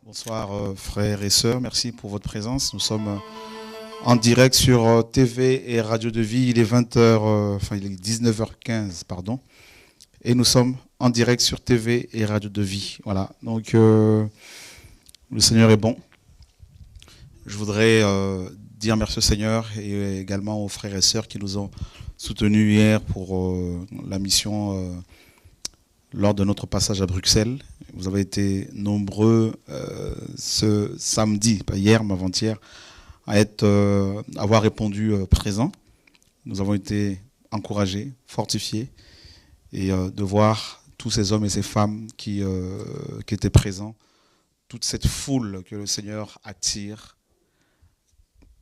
Bonsoir frères et sœurs, merci pour votre présence. Nous sommes en direct sur TV et Radio de Vie. Il est 20h, enfin il est 19h15, pardon. Et nous sommes en direct sur TV et Radio de Vie. Voilà, donc le Seigneur est bon. Je voudrais dire merci au Seigneur et également aux frères et sœurs qui nous ont soutenus hier pour la mission lors de notre passage à Bruxelles. Vous avez été nombreux ce samedi, pas hier mais avant-hier, à avoir répondu présent. Nous avons été encouragés, fortifiés, et de voir tous ces hommes et ces femmes qui étaient présents, toute cette foule que le Seigneur attire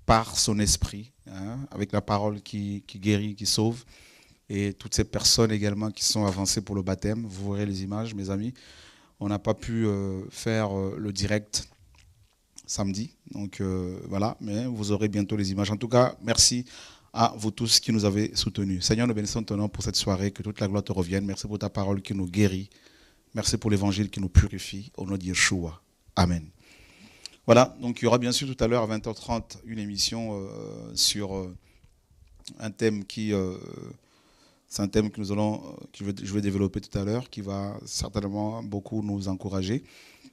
par son esprit, hein, avec la parole qui guérit, qui sauve, et toutes ces personnes également qui sont avancées pour le baptême. Vous verrez les images, mes amis. On n'a pas pu faire le direct samedi, donc voilà, mais vous aurez bientôt les images. En tout cas, merci à vous tous qui nous avez soutenus. Seigneur, nous bénissons ton nom pour cette soirée, que toute la gloire te revienne. Merci pour ta parole qui nous guérit. Merci pour l'évangile qui nous purifie. Au nom de Yeshua. Amen. Voilà, donc il y aura bien sûr tout à l'heure à 20h30 une émission sur un thème c'est un thème que je vais développer tout à l'heure, qui va certainement beaucoup nous encourager.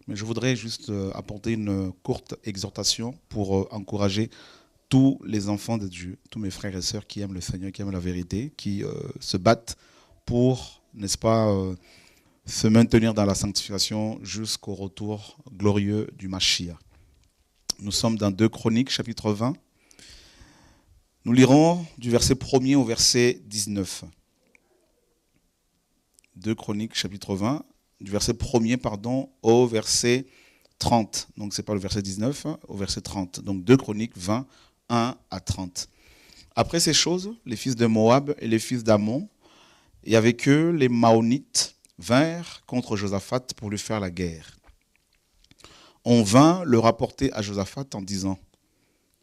Mais je voudrais juste apporter une courte exhortation pour encourager tous les enfants de Dieu, tous mes frères et sœurs qui aiment le Seigneur, qui aiment la vérité, qui se battent pour, n'est-ce pas, se maintenir dans la sanctification jusqu'au retour glorieux du Mashiach. Nous sommes dans 2 Chroniques, chapitre 20. Nous lirons du verset 1er au verset 19. 2 Chroniques, chapitre 20, du verset 1er, au verset 30. Donc, ce n'est pas le verset 19, au verset 30. Donc, 2 Chroniques 20, 1 à 30. Après ces choses, les fils de Moab et les fils d'Ammon, et avec eux, les Maonites, vinrent contre Josaphat pour lui faire la guerre. On vint le rapporter à Josaphat en disant: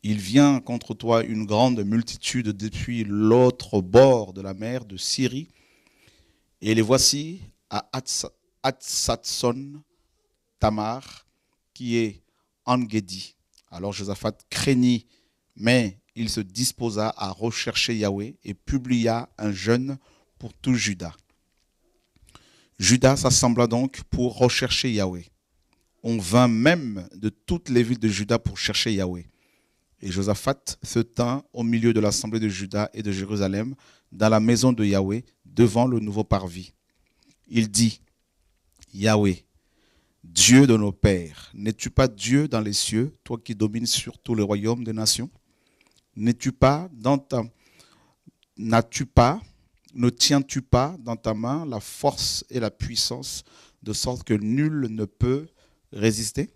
il vient contre toi une grande multitude depuis l'autre bord de la mer de Syrie, et les voici à Hatsatson Tamar, qui est En-Gedi. Alors Josaphat craignit, mais il se disposa à rechercher Yahweh et publia un jeûne pour tout Juda. Juda s'assembla donc pour rechercher Yahweh. On vint même de toutes les villes de Juda pour chercher Yahweh. Et Josaphat se tint au milieu de l'assemblée de Juda et de Jérusalem, dans la maison de Yahweh, devant le nouveau parvis. Il dit: Yahweh, Dieu de nos pères, n'es-tu pas Dieu dans les cieux, toi qui domines sur tous les royaumes des nations? Ne tiens-tu pas dans ta main la force et la puissance, de sorte que nul ne peut résister?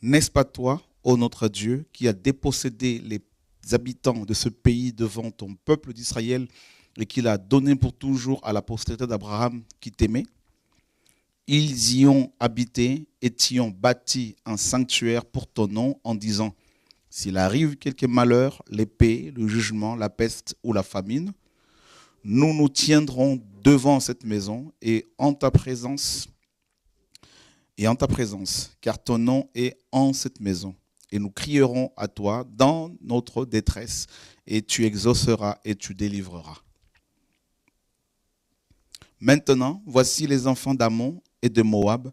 N'est-ce pas toi, ô notre Dieu, qui a dépossédé les habitants de ce pays devant ton peuple d'Israël et qui l'a donné pour toujours à la postérité d'Abraham qui t'aimait? Ils y ont habité et t'y ont bâti un sanctuaire pour ton nom en disant: s'il arrive quelque malheur, l'épée, le jugement, la peste ou la famine, nous nous tiendrons devant cette maison et en ta présence, car ton nom est en cette maison. Et nous crierons à toi dans notre détresse, et tu exauceras et tu délivreras. Maintenant, voici les enfants d'Ammon et de Moab,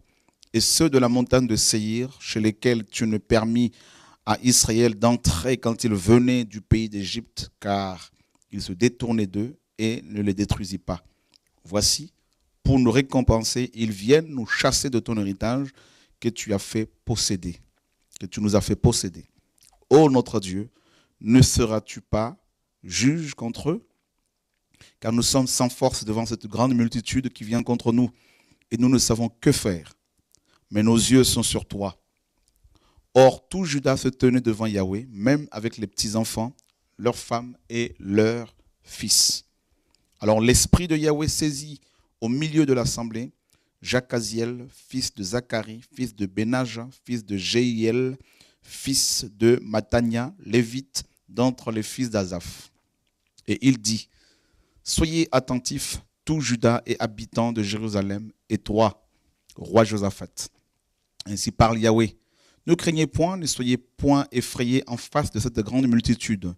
et ceux de la montagne de Séhir, chez lesquels tu ne permis à Israël d'entrer quand il venait du pays d'Égypte, car il se détournait d'eux et ne les détruisit pas. Voici, pour nous récompenser, ils viennent nous chasser de ton héritage que tu as fait posséder, que tu nous as fait posséder. Ô notre Dieu, ne seras-tu pas juge contre eux? Car nous sommes sans force devant cette grande multitude qui vient contre nous, et nous ne savons que faire. Mais nos yeux sont sur toi. Or, tout Juda se tenait devant Yahweh, même avec les petits-enfants, leurs femmes et leurs fils. Alors l'esprit de Yahweh saisit au milieu de l'assemblée Jacaziel, fils de Zacharie, fils de Benaja, fils de Jéhiel, fils de Matania, lévite d'entre les fils d'Azaph. Et il dit: soyez attentifs, tout Juda et habitants de Jérusalem, et toi, roi Josaphat. Ainsi parle Yahweh. Ne craignez point, ne soyez point effrayés en face de cette grande multitude,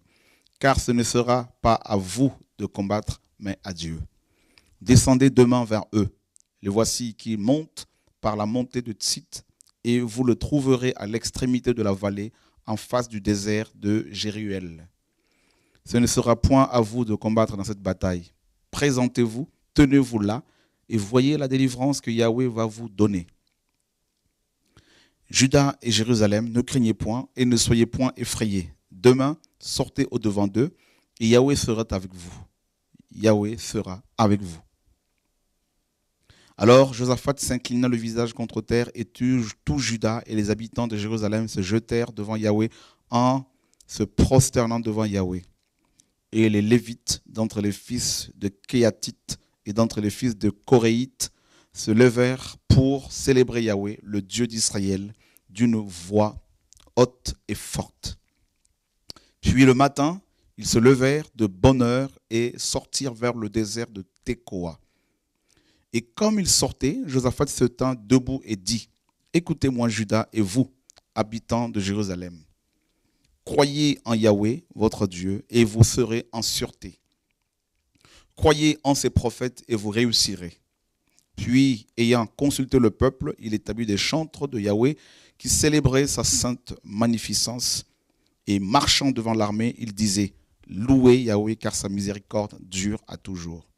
car ce ne sera pas à vous de combattre, mais à Dieu. Descendez demain vers eux. Les voici qui montent par la montée de Tsit, et vous le trouverez à l'extrémité de la vallée, en face du désert de Jéruel. Ce ne sera point à vous de combattre dans cette bataille. Présentez-vous, tenez-vous là, et voyez la délivrance que Yahweh va vous donner. Juda et Jérusalem, ne craignez point et ne soyez point effrayés. Demain, sortez au-devant d'eux, et Yahweh sera avec vous. Yahweh sera avec vous. Alors Josaphat s'inclina le visage contre terre, et tout Juda et les habitants de Jérusalem se jetèrent devant Yahweh en se prosternant devant Yahweh. Et les Lévites, d'entre les fils de Kéhatite et d'entre les fils de Koréite, se levèrent pour célébrer Yahweh, le Dieu d'Israël, d'une voix haute et forte. Puis le matin, ils se levèrent de bonne heure et sortirent vers le désert de Tekoa. Et comme ils sortaient, Josaphat se tint debout et dit, « Écoutez-moi, Juda, et vous, habitants de Jérusalem. Croyez en Yahweh, votre Dieu, et vous serez en sûreté. Croyez en ses prophètes et vous réussirez. » Puis, ayant consulté le peuple, il établit des chantres de Yahweh qui célébraient sa sainte magnificence. Et marchant devant l'armée, il disait, « Louez Yahweh, car sa miséricorde dure à toujours. »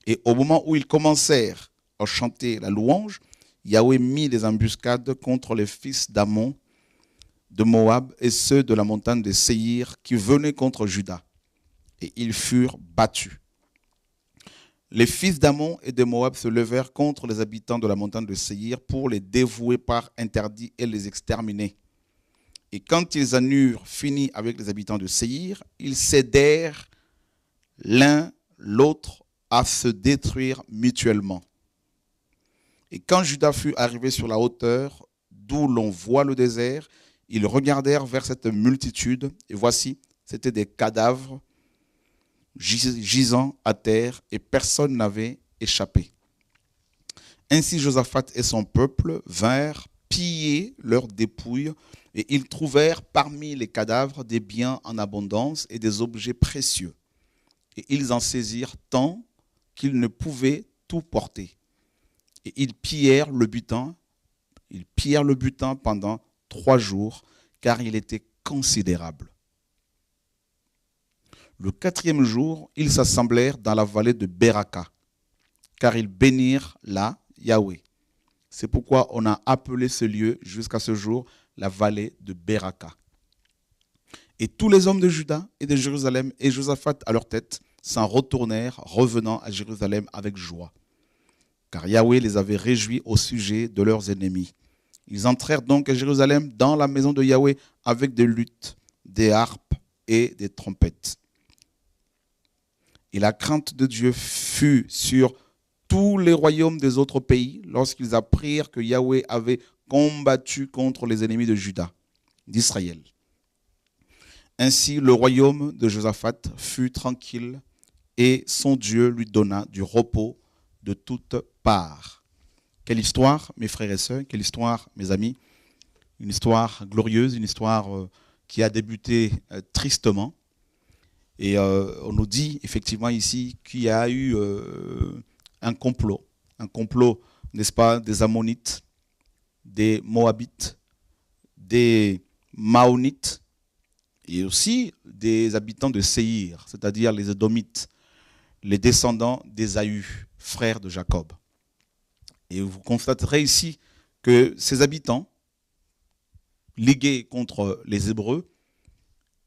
Et au moment où ils commencèrent à chanter la louange, Yahweh mit des embuscades contre les fils d'Ammon, de Moab et ceux de la montagne de Séhir qui venaient contre Juda. Et ils furent battus. Les fils d'Ammon et de Moab se levèrent contre les habitants de la montagne de Séhir pour les dévouer par interdit et les exterminer. Et quand ils en eurent fini avec les habitants de Séhir, ils cédèrent l'un l'autre à se détruire mutuellement. Et quand Juda fut arrivé sur la hauteur, d'où l'on voit le désert, ils regardèrent vers cette multitude, et voici, c'étaient des cadavres gisant à terre, et personne n'avait échappé. Ainsi Josaphat et son peuple vinrent piller leurs dépouilles, et ils trouvèrent parmi les cadavres des biens en abondance et des objets précieux. Et ils en saisirent tant qu'ils ne pouvaient tout porter. Et ils pillèrent le butin pendant 3 jours, car il était considérable. Le 4e jour, ils s'assemblèrent dans la vallée de Beraka, car ils bénirent là Yahweh. C'est pourquoi on a appelé ce lieu jusqu'à ce jour la vallée de Beraka. Et tous les hommes de Juda et de Jérusalem et Josaphat à leur tête s'en retournèrent, revenant à Jérusalem avec joie. Car Yahweh les avait réjouis au sujet de leurs ennemis. Ils entrèrent donc à Jérusalem dans la maison de Yahweh avec des luttes, des harpes et des trompettes. Et la crainte de Dieu fut sur tous les royaumes des autres pays lorsqu'ils apprirent que Yahweh avait combattu contre les ennemis de Juda, d'Israël. Ainsi, le royaume de Josaphat fut tranquille et son Dieu lui donna du repos de toutes parts. Quelle histoire, mes frères et sœurs, quelle histoire, mes amis. Une histoire glorieuse, une histoire qui a débuté tristement. Et on nous dit effectivement ici qu'il y a eu un complot, n'est-ce pas, des Ammonites, des Moabites, des Maonites, et aussi des habitants de Séhir, c'est-à-dire les Édomites, les descendants d'Ésaü, frère de Jacob. Et vous constaterez ici que ces habitants, ligués contre les Hébreux,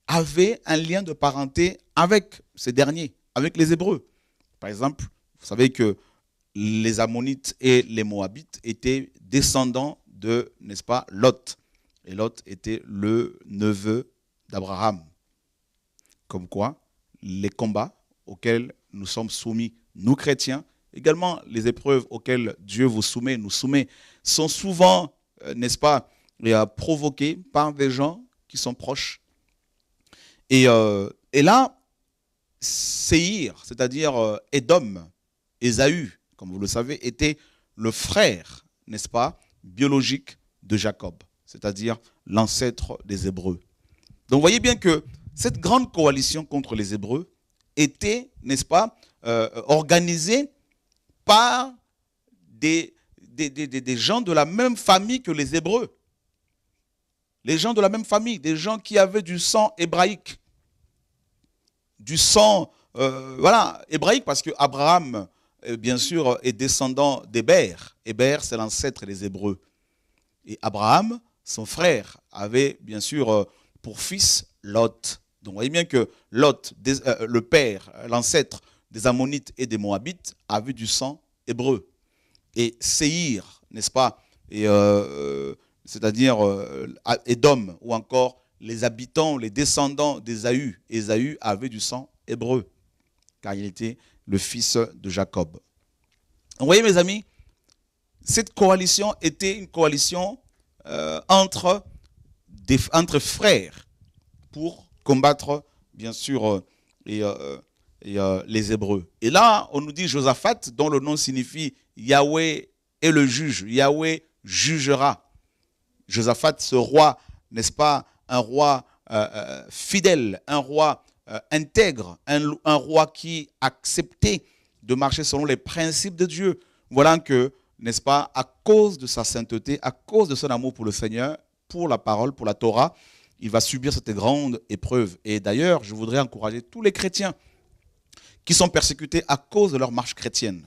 avaient un lien de parenté avec ces derniers, avec les Hébreux. Par exemple, vous savez que les Ammonites et les Moabites étaient descendants de, n'est-ce pas, Lot. Et Lot était le neveu d'Abraham. Comme quoi, les combats auxquels nous sommes soumis, nous chrétiens, également les épreuves auxquelles Dieu vous soumet, nous soumet, sont souvent, n'est-ce pas, provoqués par des gens qui sont proches. Et là, Séhir, c'est-à-dire Édom, Ésaü, comme vous le savez, était le frère, n'est-ce pas, biologique de Jacob, c'est-à-dire l'ancêtre des Hébreux. Donc vous voyez bien que cette grande coalition contre les Hébreux était, n'est-ce pas, organisée par des gens de la même famille que les Hébreux. Les gens de la même famille, des gens qui avaient du sang hébraïque. Du sang, hébraïque, parce que Abraham, bien sûr, est descendant d'Héber. Héber, c'est l'ancêtre des Hébreux. Et Abraham, son frère, avait bien sûr pour fils Lot. Donc vous voyez bien que Lot, le père, l'ancêtre des Ammonites et des Moabites, avait du sang hébreu. Et Séhir, n'est-ce pas, c'est-à-dire Édom, ou encore les habitants, les descendants d'Ésaü. Ésaü avait du sang hébreu, car il était le fils de Jacob. Vous voyez mes amis, cette coalition était une coalition entre frères pour combattre, bien sûr, les Hébreux. Et là, on nous dit Josaphat, dont le nom signifie Yahweh est le juge, Yahweh jugera. Josaphat, ce roi, n'est-ce pas, un roi fidèle, un roi intègre, un roi qui acceptait de marcher selon les principes de Dieu. Voilà que, n'est-ce pas, à cause de sa sainteté, à cause de son amour pour le Seigneur, pour la parole, pour la Torah, il va subir cette grande épreuve. Et d'ailleurs, je voudrais encourager tous les chrétiens qui sont persécutés à cause de leur marche chrétienne.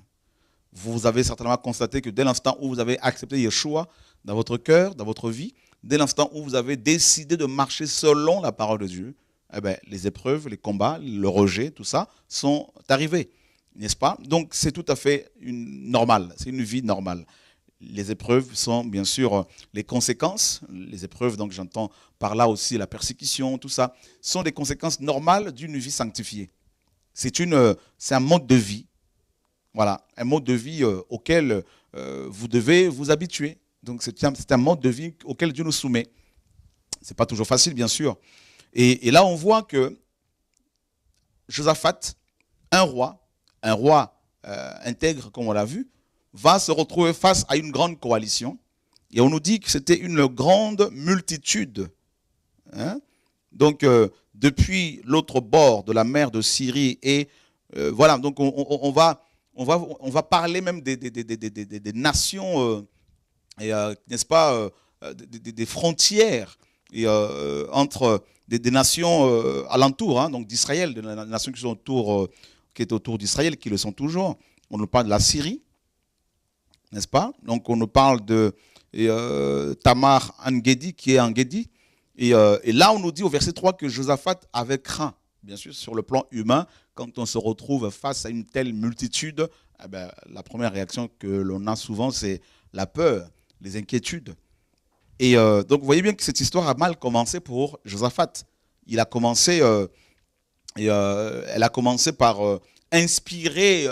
Vous avez certainement constaté que dès l'instant où vous avez accepté Yeshua dans votre cœur, dans votre vie, dès l'instant où vous avez décidé de marcher selon la parole de Dieu, eh bien, les épreuves, les combats, le rejet, tout ça, sont arrivés, n'est-ce pas? Donc c'est tout à fait normal, c'est une vie normale. Les épreuves sont bien sûr les conséquences, les épreuves, donc j'entends par là aussi la persécution, tout ça, sont des conséquences normales d'une vie sanctifiée. C'est un mode de vie, voilà, un mode de vie auquel vous devez vous habituer. Donc c'est un mode de vie auquel Dieu nous soumet. Ce n'est pas toujours facile, bien sûr. Et là, on voit que Josaphat, un roi intègre, comme on l'a vu, va se retrouver face à une grande coalition. Et on nous dit que c'était une grande multitude. Hein? Donc, depuis l'autre bord de la mer de Syrie, et voilà, donc on va parler même des nations, n'est-ce pas, des frontières entre des nations alentours, hein, donc d'Israël, des nations qui sont qui est autour d'Israël, qui le sont toujours. On nous parle de la Syrie, n'est-ce pas? Donc on nous parle de Tamar Engedi, qui est Engedi. Et là, on nous dit au verset 3 que Josaphat avait craint, bien sûr, sur le plan humain, quand on se retrouve face à une telle multitude, eh bien, la première réaction que l'on a souvent, c'est la peur, les inquiétudes. Et donc, vous voyez bien que cette histoire a mal commencé pour Josaphat. Elle a commencé par inspirer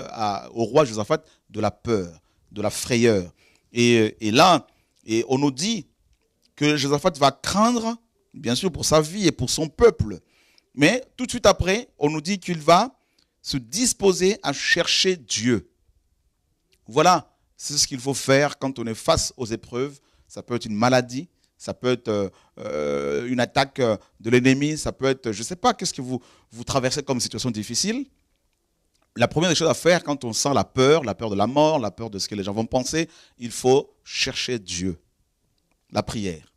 au roi Josaphat de la peur, de la frayeur. Et là, on nous dit que Josaphat va craindre, bien sûr, pour sa vie et pour son peuple. Mais tout de suite après, on nous dit qu'il va se disposer à chercher Dieu. Voilà, c'est ce qu'il faut faire quand on est face aux épreuves. Ça peut être une maladie, ça peut être une attaque de l'ennemi, ça peut être, je ne sais pas, qu'est-ce que vous traversez comme situation difficile. La première des choses à faire quand on sent la peur de la mort, la peur de ce que les gens vont penser, il faut chercher Dieu. La prière.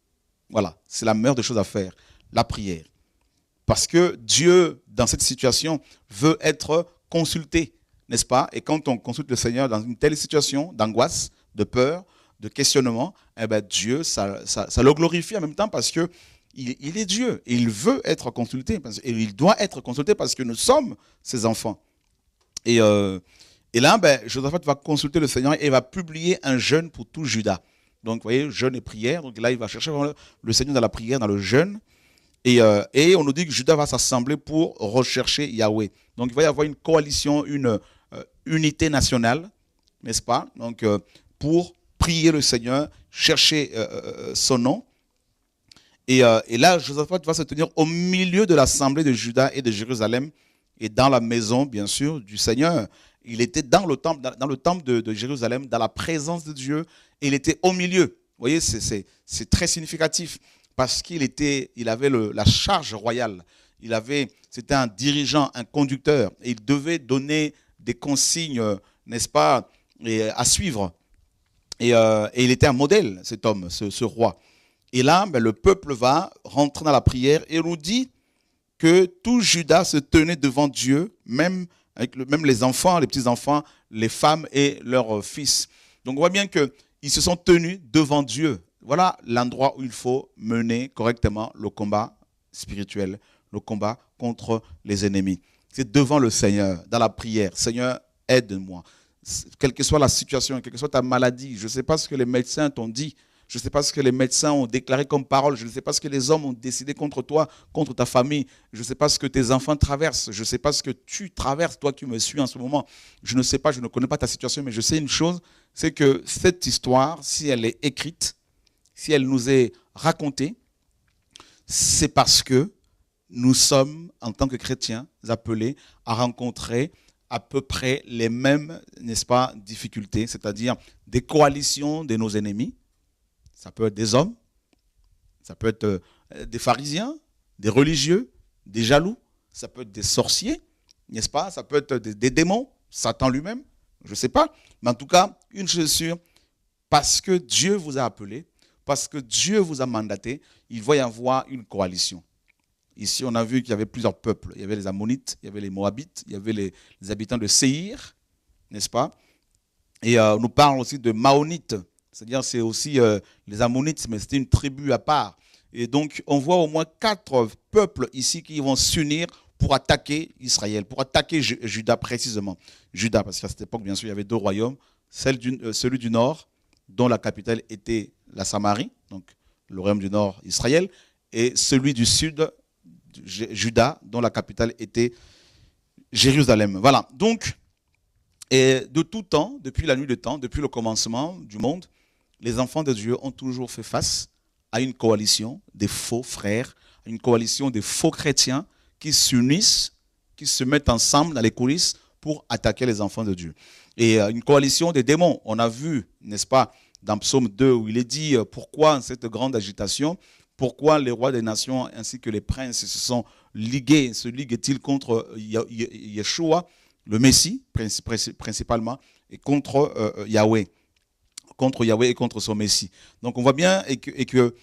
Voilà, c'est la meilleure des choses à faire, la prière. Parce que Dieu, dans cette situation, veut être consulté, n'est-ce pas? Et quand on consulte le Seigneur dans une telle situation d'angoisse, de peur, de questionnement, eh bien Dieu, ça le glorifie en même temps parce que il est Dieu et il veut être consulté. Et il doit être consulté parce que nous sommes ses enfants. Et là, Josaphat va consulter le Seigneur et va publier un jeûne pour tout Juda. Donc, vous voyez, jeûne et prière. Donc là, il va chercher le Seigneur dans la prière, dans le jeûne. Et on nous dit que Juda va s'assembler pour rechercher Yahweh. Donc, il va y avoir une coalition, une unité nationale, n'est-ce pas? Donc, pour prier le Seigneur, chercher son nom. Et là, Josaphat va se tenir au milieu de l'assemblée de Juda et de Jérusalem et dans la maison, bien sûr, du Seigneur. Il était dans le temple de Jérusalem, dans la présence de Dieu, et il était au milieu. voyez, c'est très significatif parce il avait la charge royale. C'était un dirigeant, un conducteur. Et il devait donner des consignes, n'est-ce pas, à suivre. Et il était un modèle, cet homme, ce roi. Et là, le peuple va rentrer dans la prière et nous dit que tout Juda se tenait devant Dieu, même les enfants, les petits-enfants, les femmes et leurs fils. Donc on voit bien qu'ils se sont tenus devant Dieu. Voilà l'endroit où il faut mener correctement le combat spirituel, le combat contre les ennemis. C'est devant le Seigneur, dans la prière. Seigneur, aide-moi. Quelle que soit la situation, quelle que soit ta maladie, je ne sais pas ce que les médecins t'ont dit, je ne sais pas ce que les médecins ont déclaré comme parole, je ne sais pas ce que les hommes ont décidé contre toi, contre ta famille, je ne sais pas ce que tes enfants traversent, je ne sais pas ce que tu traverses, toi qui me suis en ce moment. Je ne sais pas, je ne connais pas ta situation, mais je sais une chose, c'est que cette histoire, si elle est écrite, si elle nous est racontée, c'est parce que nous sommes, en tant que chrétiens, appelés à rencontrer à peu près les mêmes, n'est-ce pas, difficultés, c'est-à-dire des coalitions de nos ennemis. Ça peut être des hommes, ça peut être des pharisiens, des religieux, des jaloux, ça peut être des sorciers, n'est-ce pas? Ça peut être des démons, Satan lui-même, je ne sais pas. Mais en tout cas, une chose est sûre, parce que Dieu vous a appelé, parce que Dieu vous a mandaté, il va y avoir une coalition. Ici, on a vu qu'il y avait plusieurs peuples. Il y avait les Ammonites, il y avait les Moabites, il y avait les habitants de Séhir, n'est-ce pas? Et on nous parle aussi de Maonites, c'est-à-dire c'est aussi les Ammonites, mais c'était une tribu à part. Et donc, on voit au moins 4 peuples ici qui vont s'unir pour attaquer Israël, pour attaquer Juda précisément. Juda, parce qu'à cette époque, bien sûr, il y avait 2 royaumes, celui du nord, dont la capitale était la Samarie, donc le royaume du nord, Israël, et celui du sud, Juda, dont la capitale était Jérusalem. Voilà, donc, et de tout temps, depuis la nuit des temps, depuis le commencement du monde, les enfants de Dieu ont toujours fait face à une coalition des faux frères, à une coalition des faux chrétiens qui s'unissent, qui se mettent ensemble dans les coulisses pour attaquer les enfants de Dieu. Et une coalition des démons, on a vu, n'est-ce pas, dans Psaume 2, où il est dit pourquoi cette grande agitation, pourquoi les rois des nations ainsi que les princes se sont ligués, se liguent-ils contre Yeshua, le Messie, principalement, et contre Yahweh et contre son Messie. Donc on voit bien que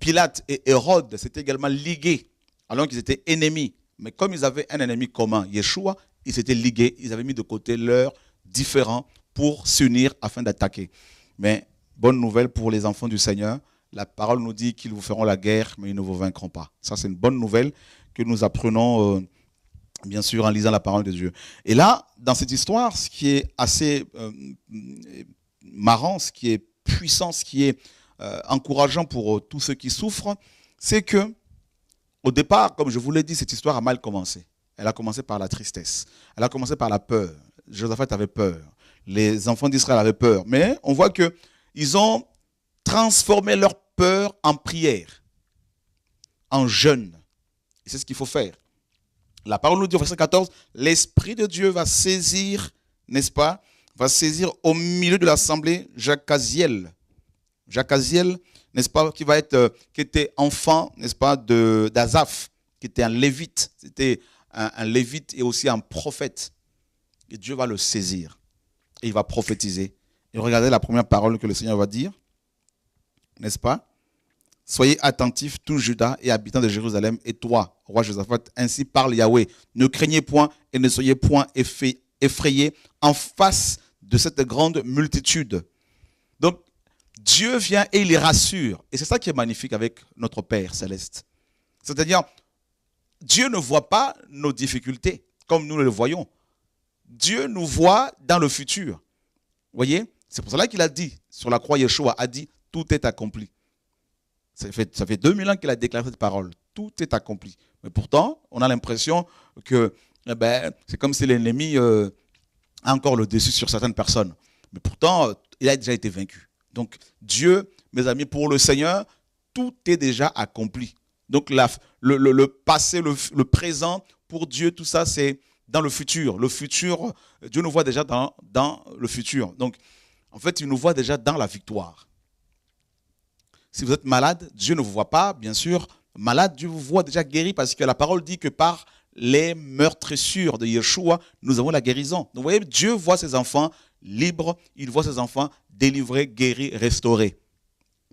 Pilate et Hérode s'étaient également ligués, alors qu'ils étaient ennemis. Mais comme ils avaient un ennemi commun, Yeshua, ils s'étaient ligués, ils avaient mis de côté leurs différends pour s'unir afin d'attaquer. Mais bonne nouvelle pour les enfants du Seigneur, la parole nous dit qu'ils vous feront la guerre, mais ils ne vous vaincront pas. Ça, c'est une bonne nouvelle que nous apprenons, bien sûr, en lisant la parole de Dieu. Et là, dans cette histoire, ce qui est assez marrant, ce qui est puissant, ce qui est encourageant pour tous ceux qui souffrent, c'est que, au départ, comme je vous l'ai dit, cette histoire a mal commencé. Elle a commencé par la tristesse. Elle a commencé par la peur. Josaphat avait peur. Les enfants d'Israël avaient peur. Mais on voit qu'ils ont transformé leur peur en prière, en jeûne. Et c'est ce qu'il faut faire. La parole nous dit au verset 14, l'Esprit de Dieu va saisir, n'est-ce pas, va saisir au milieu de l'assemblée Jacaziel. Jacaziel, n'est-ce pas, qui était enfant, n'est-ce pas, d'Azaph, qui était un lévite. C'était un lévite et aussi un prophète. Et Dieu va le saisir. Et il va prophétiser. Et regardez la première parole que le Seigneur va dire, n'est-ce pas? Soyez attentifs, tous Juda et habitants de Jérusalem, et toi, roi Josaphat, ainsi parle Yahweh. Ne craignez point et ne soyez point effrayés en face de cette grande multitude. Donc, Dieu vient et il les rassure. Et c'est ça qui est magnifique avec notre Père céleste. C'est-à-dire, Dieu ne voit pas nos difficultés comme nous le voyons. Dieu nous voit dans le futur. Vous voyez? C'est pour cela qu'il a dit, sur la croix, Yeshua a dit, tout est accompli. Ça fait 2000 ans qu'il a déclaré cette parole. Tout est accompli. Mais pourtant, on a l'impression que c'est comme si l'ennemi a encore le dessus sur certaines personnes. Mais pourtant, il a déjà été vaincu. Donc, Dieu, mes amis, pour le Seigneur, tout est déjà accompli. Donc, le passé, le présent, pour Dieu, tout ça, c'est dans le futur. Le futur, Dieu nous voit déjà dans le futur. Donc, en fait, il nous voit déjà dans la victoire. Si vous êtes malade, Dieu ne vous voit pas, bien sûr, malade, Dieu vous voit déjà guéri parce que la parole dit que par les meurtrissures de Yeshua, nous avons la guérison. Donc vous voyez, Dieu voit ses enfants libres, il voit ses enfants délivrés, guéris, restaurés.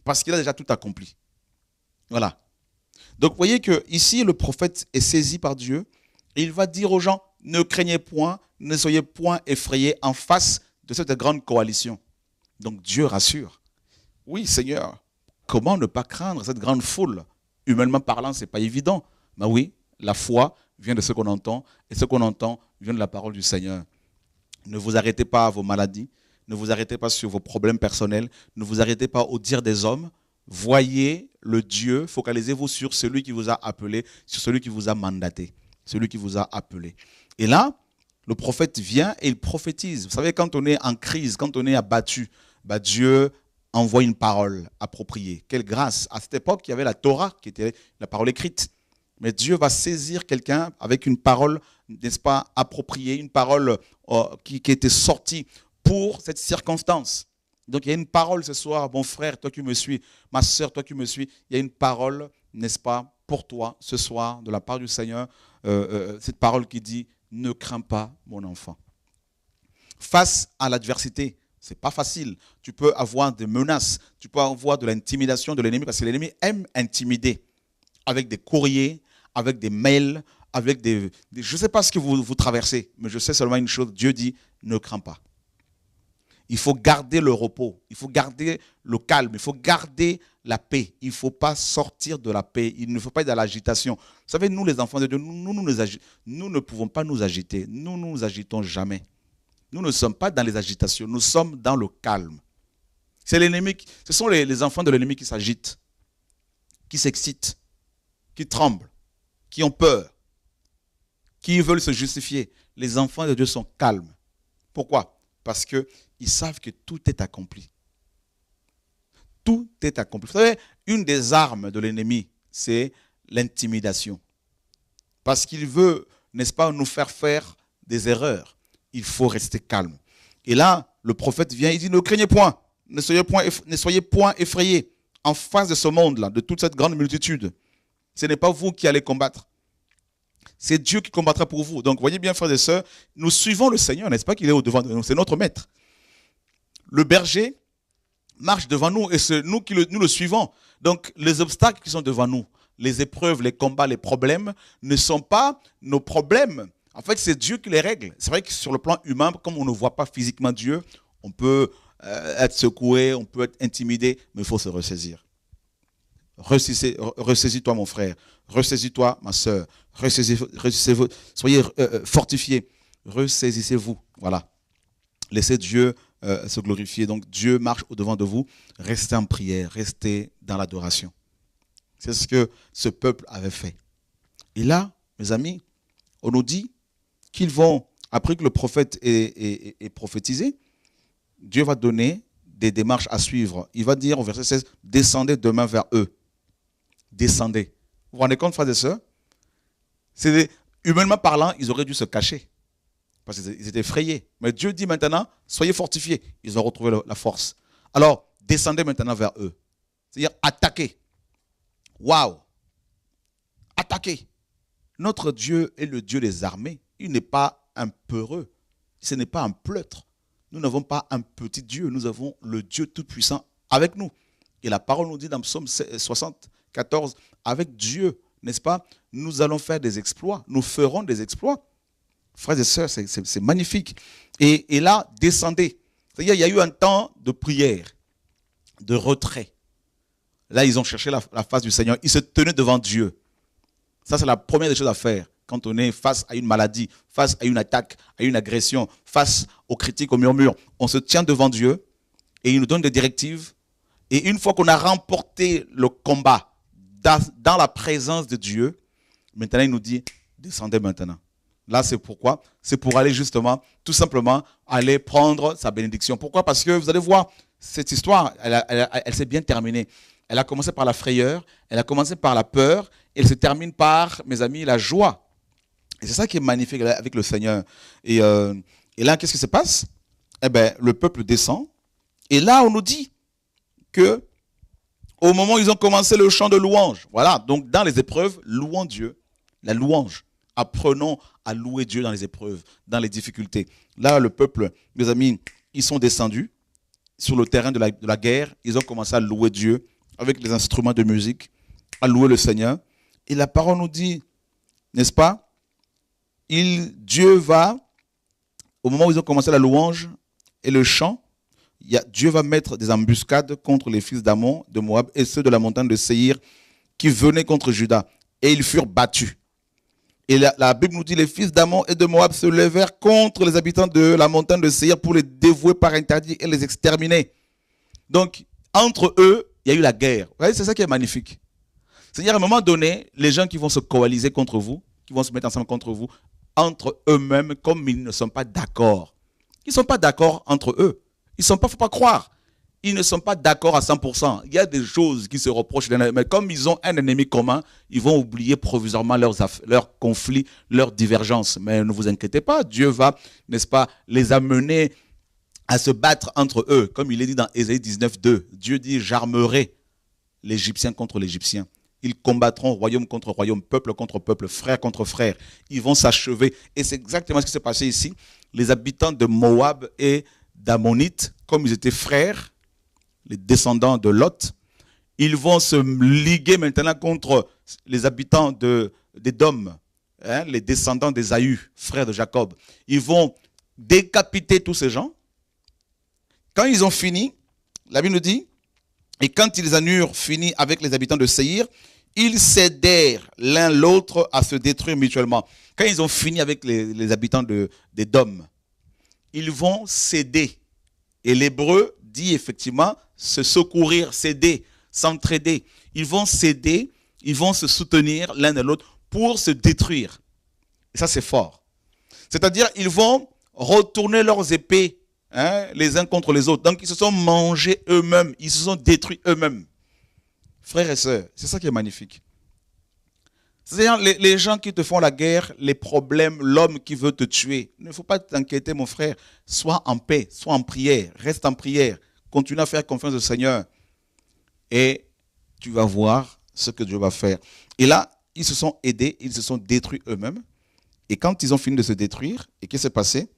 Parce qu'il a déjà tout accompli. Voilà. Donc vous voyez que ici le prophète est saisi par Dieu et il va dire aux gens, ne craignez point, ne soyez point effrayés en face de cette grande coalition. Donc Dieu rassure. Oui Seigneur, comment ne pas craindre cette grande foule? Humainement parlant, ce n'est pas évident. Mais oui, la foi vient de ce qu'on entend et ce qu'on entend vient de la parole du Seigneur. Ne vous arrêtez pas à vos maladies, ne vous arrêtez pas sur vos problèmes personnels, ne vous arrêtez pas au dire des hommes. Voyez le Dieu, focalisez-vous sur celui qui vous a appelé, sur celui qui vous a mandaté, celui qui vous a appelé. Et là, le prophète vient et il prophétise. Vous savez, quand on est en crise, quand on est abattu, Dieu envoie une parole appropriée. Quelle grâce! À cette époque, il y avait la Torah, qui était la parole écrite. Mais Dieu va saisir quelqu'un avec une parole, n'est-ce pas, appropriée, une parole qui était sortie pour cette circonstance. Donc il y a une parole ce soir, mon frère, toi qui me suis, ma soeur, toi qui me suis, il y a une parole, n'est-ce pas, pour toi ce soir, de la part du Seigneur, cette parole qui dit, ne crains pas mon enfant. Face à l'adversité, ce n'est pas facile. Tu peux avoir des menaces, tu peux avoir de l'intimidation de l'ennemi, parce que l'ennemi aime intimider avec des courriers, avec des mails, avec je ne sais pas ce que vous traversez, mais je sais seulement une chose, Dieu dit, ne crains pas. Il faut garder le repos, il faut garder le calme, il faut garder la paix. Il ne faut pas sortir de la paix, il ne faut pas être dans l'agitation. Vous savez, nous les enfants de Dieu, nous ne pouvons pas nous agiter, nous ne nous agitons jamais. Nous ne sommes pas dans les agitations, nous sommes dans le calme. C'est l'ennemi, ce sont les enfants de l'ennemi qui s'agitent, qui s'excitent, qui tremblent, qui ont peur, qui veulent se justifier. Les enfants de Dieu sont calmes. Pourquoi? Parce qu'ils savent que tout est accompli. Tout est accompli. Vous savez, une des armes de l'ennemi, c'est l'intimidation. Parce qu'il veut, n'est-ce pas, nous faire des erreurs. Il faut rester calme. Et là, le prophète vient, il dit, ne craignez point, ne soyez point effrayés en face de ce monde-là, de toute cette grande multitude. Ce n'est pas vous qui allez combattre. C'est Dieu qui combattra pour vous. Donc, voyez bien, frères et sœurs, nous suivons le Seigneur, n'est-ce pas qu'il est au-devant de nous? C'est notre maître. Le berger marche devant nous et c'est nous qui nous le suivons. Donc, les obstacles qui sont devant nous, les épreuves, les combats, les problèmes, ne sont pas nos problèmes. En fait, c'est Dieu qui les règle. C'est vrai que sur le plan humain, comme on ne voit pas physiquement Dieu, on peut être secoué, on peut être intimidé, mais il faut se ressaisir. Ressaisis-toi mon frère, ressaisis-toi ma soeur, ressaisissez-vous, soyez fortifiés, ressaisissez-vous, voilà. Laissez Dieu se glorifier, donc Dieu marche au-devant de vous, restez en prière, restez dans l'adoration. C'est ce que ce peuple avait fait. Et là, mes amis, on nous dit qu'ils vont, après que le prophète ait prophétisé, Dieu va donner des démarches à suivre. Il va dire au verset 16, descendez demain vers eux. Descendez. Vous vous rendez compte, frères et sœurs? Humainement parlant, ils auraient dû se cacher. Parce qu'ils étaient effrayés. Mais Dieu dit maintenant, soyez fortifiés. Ils ont retrouvé la force. Alors, descendez maintenant vers eux. C'est-à-dire, attaquez. Waouh! Attaquez. Notre Dieu est le Dieu des armées. Il n'est pas un peureux. Ce n'est pas un pleutre. Nous n'avons pas un petit Dieu. Nous avons le Dieu Tout-Puissant avec nous. Et la parole nous dit dans Psaume 74, avec Dieu, n'est-ce pas, nous allons faire des exploits. Nous ferons des exploits. Frères et sœurs, c'est magnifique. Et là, descendez. C'est-à-dire, il y a eu un temps de prière, de retrait. Là, ils ont cherché la face du Seigneur. Ils se tenaient devant Dieu. Ça, c'est la première des choses à faire. Quand on est face à une maladie, face à une attaque, à une agression, face aux critiques, aux murmures, on se tient devant Dieu et il nous donne des directives. Et une fois qu'on a remporté le combat dans la présence de Dieu, maintenant il nous dit, descendez maintenant. Là, c'est pourquoi? C'est pour aller justement, tout simplement, aller prendre sa bénédiction. Pourquoi? Parce que vous allez voir, cette histoire, elle s'est bien terminée. Elle a commencé par la frayeur, elle a commencé par la peur, et elle se termine par, mes amis, la joie. Et c'est ça qui est magnifique avec le Seigneur. Et là, qu'est-ce qui se passe? Eh bien, le peuple descend. Et là, on nous dit que Au moment où ils ont commencé le chant de louange. Voilà, donc dans les épreuves, louons Dieu. La louange. Apprenons à louer Dieu dans les épreuves, dans les difficultés. Là, le peuple, mes amis, ils sont descendus sur le terrain de la guerre. Ils ont commencé à louer Dieu avec les instruments de musique, à louer le Seigneur. Et la parole nous dit, n'est-ce pas, Dieu va, au moment où ils ont commencé la louange et le chant, Dieu va mettre des embuscades contre les fils d'Ammon, de Moab et ceux de la montagne de Séhir qui venaient contre Juda. Et ils furent battus. Et la Bible nous dit, les fils d'Ammon et de Moab se levèrent contre les habitants de la montagne de Séhir pour les dévouer par interdit et les exterminer. Donc, entre eux, il y a eu la guerre. Vous voyez, c'est ça qui est magnifique. C'est-à-dire, à un moment donné, les gens qui vont se coaliser contre vous, qui vont se mettre ensemble contre vous, entre eux-mêmes, comme ils ne sont pas d'accord. Ils ne sont pas d'accord entre eux. Il ne faut pas croire. Ils ne sont pas d'accord à 100%. Il y a des choses qui se reprochent, mais comme ils ont un ennemi commun, ils vont oublier provisoirement leurs conflits, leurs divergences. Mais ne vous inquiétez pas, Dieu va, n'est-ce pas, les amener à se battre entre eux. Comme il est dit dans Ésaïe 19, 2. Dieu dit, j'armerai l'Égyptien contre l'Égyptien. Ils combattront royaume contre royaume, peuple contre peuple, frère contre frère. Ils vont s'achever. Et c'est exactement ce qui s'est passé ici. Les habitants de Moab et d'Ammonites, comme ils étaient frères, les descendants de Lot, ils vont se liguer maintenant contre les habitants d'Édom, hein, les descendants d'Ésaü, frères de Jacob. Ils vont décapiter tous ces gens. Quand ils ont fini, la Bible nous dit, et quand ils en eurent fini avec les habitants de Séhir, ils cédèrent l'un l'autre à se détruire mutuellement. Quand ils ont fini avec les habitants d'Édom, ils vont céder. Et l'hébreu dit effectivement se secourir, céder, s'entraider. Ils vont céder, ils vont se soutenir l'un et l'autre pour se détruire. Et ça, c'est fort. C'est-à-dire, ils vont retourner leurs épées, hein, les uns contre les autres. Donc, ils se sont mangés eux-mêmes, ils se sont détruits eux-mêmes. Frères et sœurs, c'est ça qui est magnifique. C'est-à-dire, les gens qui te font la guerre, les problèmes, l'homme qui veut te tuer. Il ne faut pas t'inquiéter, mon frère. Sois en paix, sois en prière, reste en prière. Continue à faire confiance au Seigneur. Et tu vas voir ce que Dieu va faire. Et là, ils se sont aidés, ils se sont détruits eux-mêmes. Et quand ils ont fini de se détruire, et qu'est-ce qui s'est passé?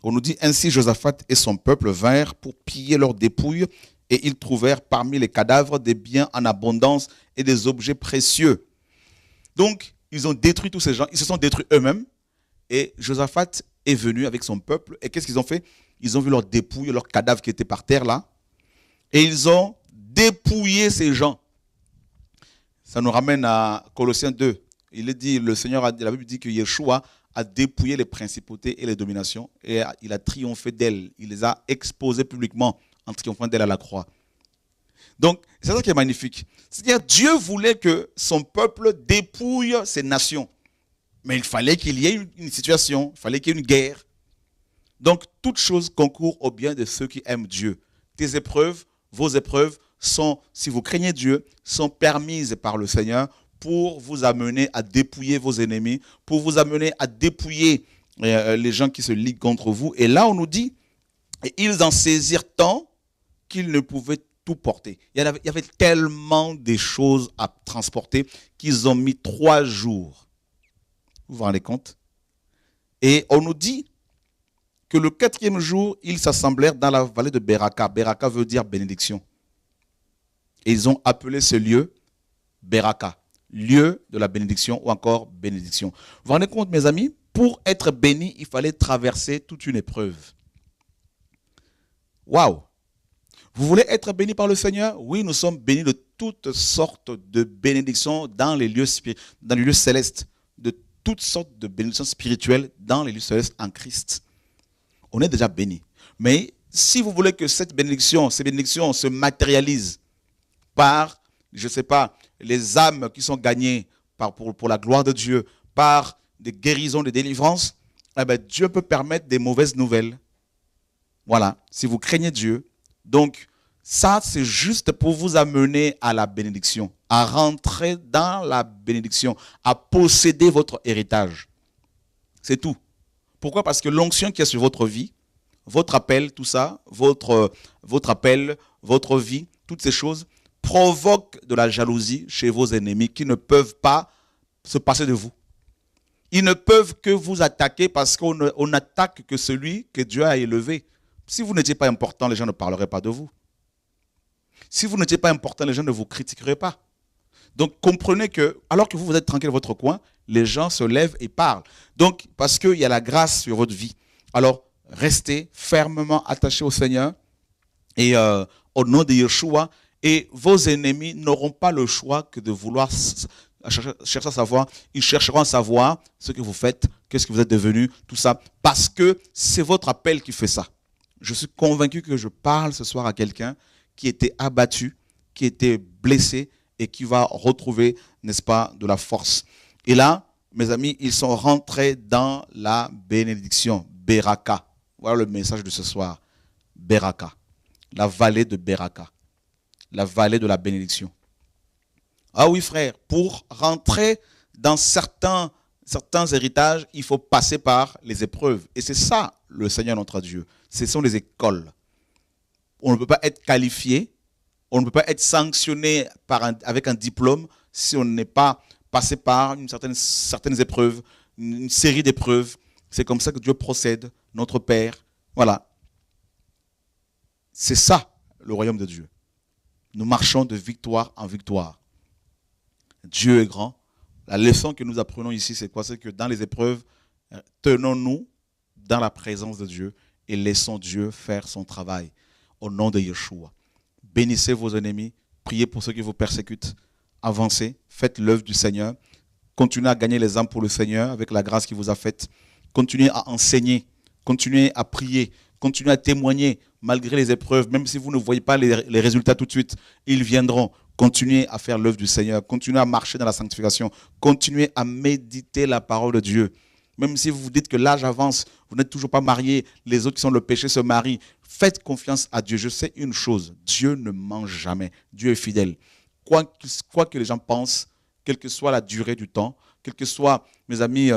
On nous dit, ainsi Josaphat et son peuple vinrent pour piller leurs dépouilles, et ils trouvèrent parmi les cadavres des biens en abondance et des objets précieux. Donc, ils ont détruit tous ces gens, ils se sont détruits eux-mêmes, et Josaphat est venu avec son peuple, et qu'est-ce qu'ils ont fait? Ils ont vu leurs dépouilles, leurs cadavres qui étaient par terre là, et ils ont dépouillé ces gens. Ça nous ramène à Colossiens 2. Il est dit, le Seigneur, la Bible dit que Yeshua a dépouillé les principautés et les dominations, et il a triomphé d'elles, il les a exposées publiquement en triomphant d'elles à la croix. Donc, c'est ça qui est magnifique. C'est-à-dire, Dieu voulait que son peuple dépouille ses nations. Mais il fallait qu'il y ait une situation, il fallait qu'il y ait une guerre. Donc, toute chose concourt au bien de ceux qui aiment Dieu. Tes épreuves, vos épreuves sont, si vous craignez Dieu, sont permises par le Seigneur pour vous amener à dépouiller vos ennemis, pour vous amener à dépouiller les gens qui se liguent contre vous. Et là, on nous dit, et ils en saisirent tant qu'ils ne pouvaient tout porter. Il y avait tellement de choses à transporter qu'ils ont mis 3 jours. Vous vous rendez compte? Et on nous dit que le 4e jour, ils s'assemblèrent dans la vallée de Beraka. Beraka veut dire bénédiction. Et ils ont appelé ce lieu Beraka, lieu de la bénédiction ou encore bénédiction. Vous vous rendez compte, mes amis? Pour être béni, il fallait traverser toute une épreuve. Waouh! Vous voulez être béni par le Seigneur? Oui, nous sommes bénis de toutes sortes de bénédictions dans les lieux célestes, de toutes sortes de bénédictions spirituelles dans les lieux célestes en Christ. On est déjà bénis. Mais si vous voulez que ces bénédictions se matérialisent par, je ne sais pas, les âmes qui sont gagnées pour la gloire de Dieu, par des guérisons, des délivrances, eh bien, Dieu peut permettre des mauvaises nouvelles. Voilà, si vous craignez Dieu. Donc, ça, c'est juste pour vous amener à la bénédiction, à rentrer dans la bénédiction, à posséder votre héritage. C'est tout. Pourquoi? Parce que l'onction qui est sur votre vie, votre appel, tout ça, votre appel, votre vie, toutes ces choses provoque de la jalousie chez vos ennemis qui ne peuvent pas se passer de vous. Ils ne peuvent que vous attaquer parce qu'on n'attaque que celui que Dieu a élevé. Si vous n'étiez pas important, les gens ne parleraient pas de vous. Si vous n'étiez pas important, les gens ne vous critiqueraient pas. Donc comprenez que, alors que vous êtes tranquille dans votre coin, les gens se lèvent et parlent. Donc, parce qu'il y a la grâce sur votre vie. Alors, restez fermement attachés au Seigneur et au nom de Yeshua. Et vos ennemis n'auront pas le choix que de vouloir chercher à savoir. Ils chercheront à savoir ce que vous faites, qu'est-ce que vous êtes devenu, tout ça. Parce que c'est votre appel qui fait ça. Je suis convaincu que je parle ce soir à quelqu'un qui était abattu, qui était blessé et qui va retrouver, n'est-ce pas, de la force. Et là, mes amis, ils sont rentrés dans la bénédiction, Beraka. Voilà le message de ce soir, Beraka, la vallée de Beraka, la vallée de la bénédiction. Ah oui, frère, pour rentrer dans certains héritages, il faut passer par les épreuves. Et c'est ça, le Seigneur notre Dieu. Ce sont les écoles. On ne peut pas être qualifié, on ne peut pas être sanctionné avec un diplôme si on n'est pas passé par certaines épreuves, une série d'épreuves. C'est comme ça que Dieu procède, notre Père. Voilà. C'est ça, le royaume de Dieu. Nous marchons de victoire en victoire. Dieu est grand. La leçon que nous apprenons ici, c'est quoi? C'est que dans les épreuves, tenons-nous dans la présence de Dieu et laissons Dieu faire son travail. Au nom de Yeshua. Bénissez vos ennemis, priez pour ceux qui vous persécutent, avancez, faites l'œuvre du Seigneur, continuez à gagner les âmes pour le Seigneur avec la grâce qu'il vous a faite, continuez à enseigner, continuez à prier, continuez à témoigner malgré les épreuves, même si vous ne voyez pas les résultats tout de suite, ils viendront. Continuez à faire l'œuvre du Seigneur, continuez à marcher dans la sanctification, continuez à méditer la parole de Dieu. Même si vous vous dites que l'âge avance, vous n'êtes toujours pas marié, les autres qui sont le péché se marient, faites confiance à Dieu. Je sais une chose, Dieu ne ment jamais, Dieu est fidèle. Quoi que les gens pensent, quelle que soit la durée du temps, quel que soit, mes amis,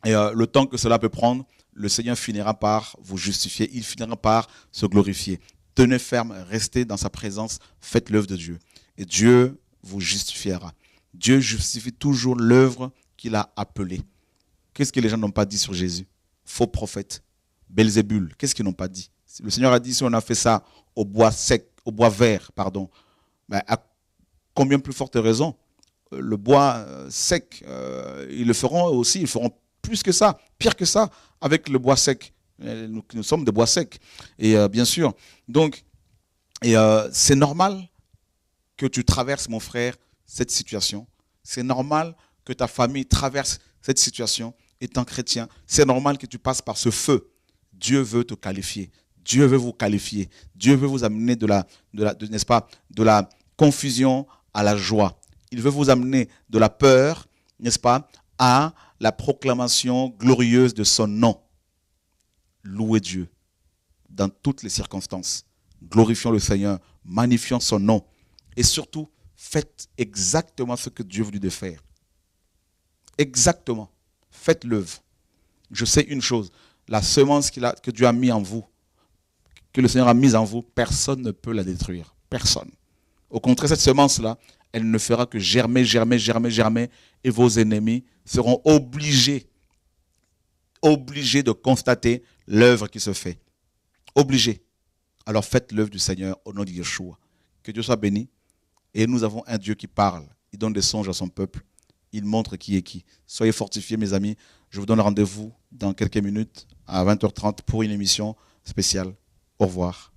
le temps que cela peut prendre, le Seigneur finira par vous justifier, il finira par se glorifier. Tenez ferme, restez dans sa présence, faites l'œuvre de Dieu. Et Dieu vous justifiera. Dieu justifie toujours l'œuvre qu'il a appelée. Qu'est-ce que les gens n'ont pas dit sur Jésus? Faux prophète, Belzébul, qu'est-ce qu'ils n'ont pas dit? Le Seigneur a dit, si on a fait ça au bois vert, ben, à combien plus forte raison? Le bois sec, ils le feront aussi, ils feront plus que ça, pire que ça, avec le bois sec. Nous sommes des bois secs. Et bien sûr, donc, c'est normal que tu traverses, mon frère, cette situation. C'est normal que ta famille traverse cette situation. Étant chrétien, c'est normal que tu passes par ce feu. Dieu veut te qualifier. Dieu veut vous qualifier. Dieu veut vous amener n'est-ce pas, de la confusion à la joie. Il veut vous amener de la peur, n'est-ce pas, à la proclamation glorieuse de son nom. Louez Dieu dans toutes les circonstances. Glorifions le Seigneur, magnifions son nom. Et surtout, faites exactement ce que Dieu vous dit de faire. Exactement. Faites l'œuvre. Je sais une chose, la semence que Dieu a mis en vous, que le Seigneur a mise en vous, personne ne peut la détruire. Personne. Au contraire, cette semence-là, elle ne fera que germer, germer, germer, germer, et vos ennemis seront obligés de constater l'œuvre qui se fait. Obligés. Alors faites l'œuvre du Seigneur au nom de Yeshua. Que Dieu soit béni. Et nous avons un Dieu qui parle. Il donne des songes à son peuple. Il montre qui est qui. Soyez fortifiés, mes amis. Je vous donne rendez-vous dans quelques minutes à 20h30 pour une émission spéciale. Au revoir.